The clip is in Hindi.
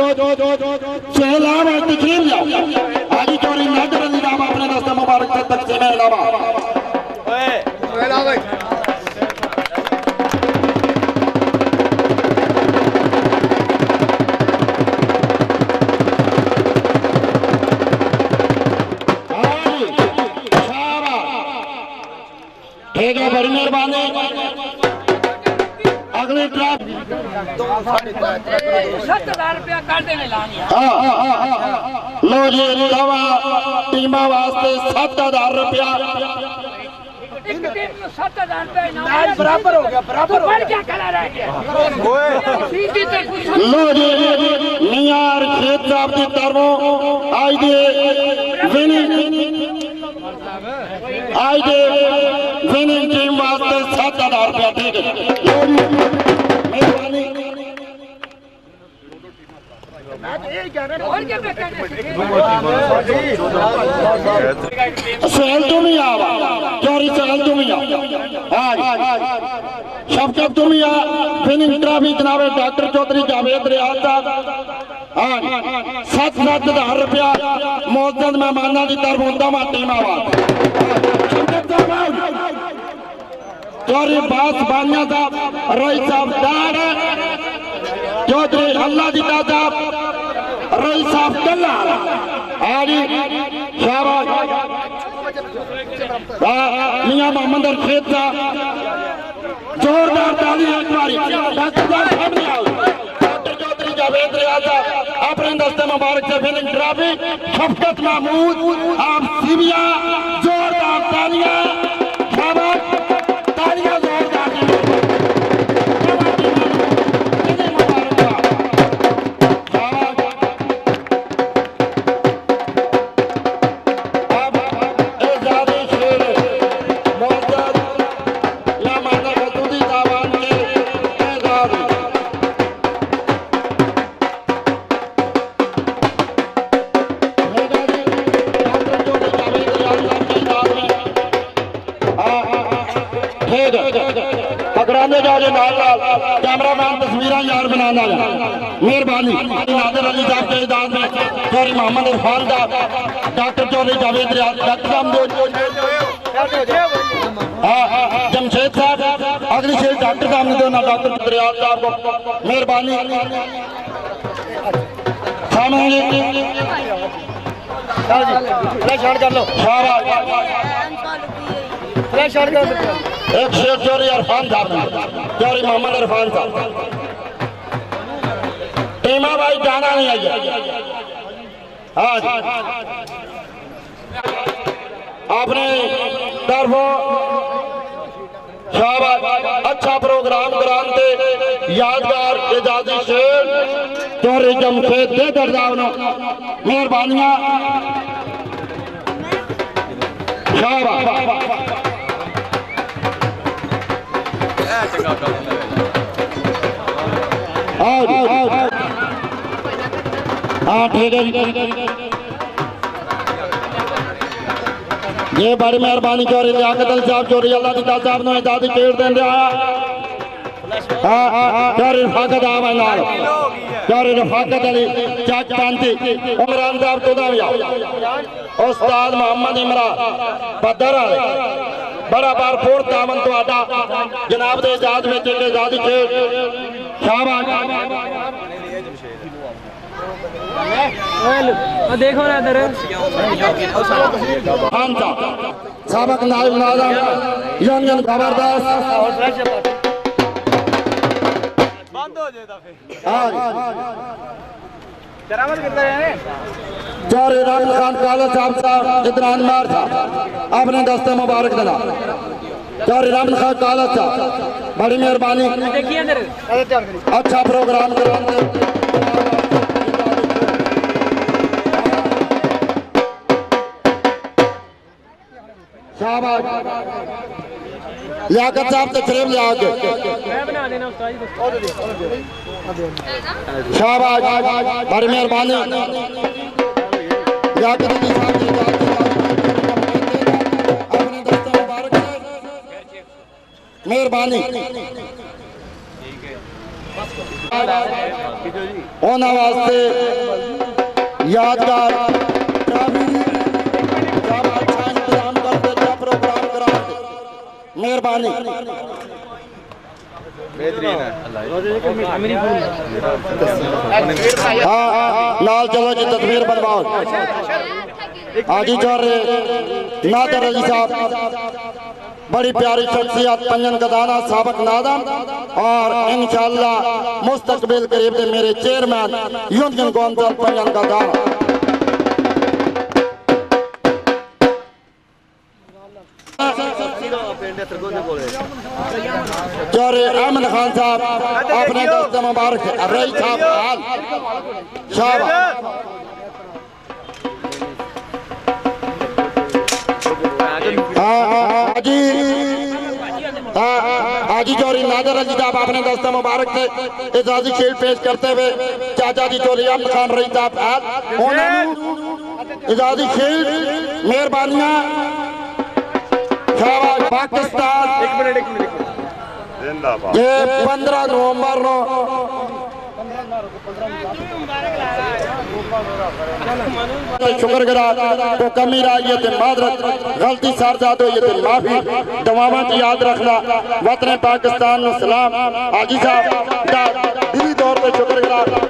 सैलाब और तकरीम जाओ आदि चोरी नजर निजाम अपने दस्ते मुबारक से तकसीम इलावा ठीक है, बड़ी मेहरबानी। अगली ट्रैक 7,000 रुपया कर देने लानी है। लो जी, दवा टीमा वास्ते 7,000 रुपया। एक टीम को 7,000 रुपया इनाम बराबर हो गया, बराबर हो गया। क्या करा रह गया? सीधी तो कुछ लो जी, मियां खेत साहब की तरफों आज विनिंग टीम वास्ते 7,000 रुपया। ठीक है, लो जी मेहरबानी। और क्या कहने सहल तुम ही आवा चोरी, सहल तुम ही शफकत तुम ही विनिंग ट्रॉफी जनाब डॉक्टर चौधरी जावेद रियाज साहब 7,000 रुपया मोहतरम मेहमाना की तरफ होता वा टीम आवा चौरी बास बानिया साहब रोई साहब चौधरी अल्लाह दिता साहब रोई साहब कल्ला आरी शाबाश मियां मोहम्मद अरखेत साहब जोरदार ताली एक बारी डॉक्टर सामने आओ। डॉक्टर चौधरी जावेद रियाज साहब अपने दस्ते मुबारक से विनिंग ट्रॉफी शफकत महमूद आप सीबिया जोरदार तालियां शाबाश तालियां जोरदार कैमरामैन तस्वीर यार बनाना मेहरबानी। नादिर अली साहब के इजाजत में चौधरी मोहम्मद इरफान साहब डॉक्टर चौधरी जावेद रियाज जमशेद साहब अगली शेर डॉक्टर साहब ने देना डॉक्टर रियाज साहब को मेहरबानी। कर लो एक शेर चौधरी इरफान साहब चौधरी मोहम्मद इरफान साहब टीमा भाई जाना नहीं आई आपने तरफों शाबाश अच्छा प्रोग्राम कराते यादगार एजाजी शेर चौधरी जमशेद दे दर्दावनो मेहरबानियां शाबाश। हाँ ठीक है, ये बड़ी मेहरबानी चौधरी लियाकत अली साहब चौधरी अल्लाह दी साहब ने इजाजत पेड़ दें रहा चौधरी रफाकत आ नाल चौधरी रफाकत अली चक पांती उमरान साहब तो भी आओ उस्ताद मोहम्मद इमरान बदर वाले बड़ा भरपूर तावन तो जनाब के इजाजत में एक आजादी खेल शाबाश। देखो ना इधर सबक नायब नाजम यंगन खबरदार बंद हो जाए चौधरी राहुल खान काला साहब इदरान मार था अपने दस्ते मुबारक देना चौधरी राहुल खान काला साहब बड़ी मेहरबानी। अच्छा प्रोग्राम कराते शाबाश लियाकत साहब से करीब लिया के शाबाश बड़ी मेहरबानी। लियाकत अली साहब की इजाजत अपने दस्ते मुबारक से मेहरबानी। ਉਹਨਾਂ ਵਾਸਤੇ ਯਾਦਗਾਰ ਟਰਾਫੀ ਜਬ ਅੱਛਾ ਇੰਤਜ਼ਾਮ ਕਰਦੇ ਜਾਂ ਪ੍ਰੋਗਰਾਮ ਕਰਾਉਂਦੇ ਮਿਹਰਬਾਨੀ हाँ नाल चलो जी तस्वीर बनवाओ आजी चौर नादर अली साहब बड़ी प्यारी शख्सियत पंजन गदाना साबक नादम और इंशाअल्लाह मुस्तकबिल करीब दे मेरे chairman union council Panjan Gadana Chaure Ahmed Khan Sahab अपने दस्ते मुबारक रही साहब हाल शाबाश हाजी चौरी नादर अली साहब अपने दस्ते मुबारक से एजाजी शील्ड पेश करते हुए चाचा जी चौरी अहमद खान रही साहब हाल एजाजी शील्ड मेहरबानियां शाबाश पाकिस्तान ये 15 नवंबर नो शुक्रगुजार तो कमी रही है मादरत गलती सारजाद हुई है माफी दवावां की याद रखना वतन पाकिस्तान सलाम हाजी साहब दिली तौर पर शुक्रगुजार।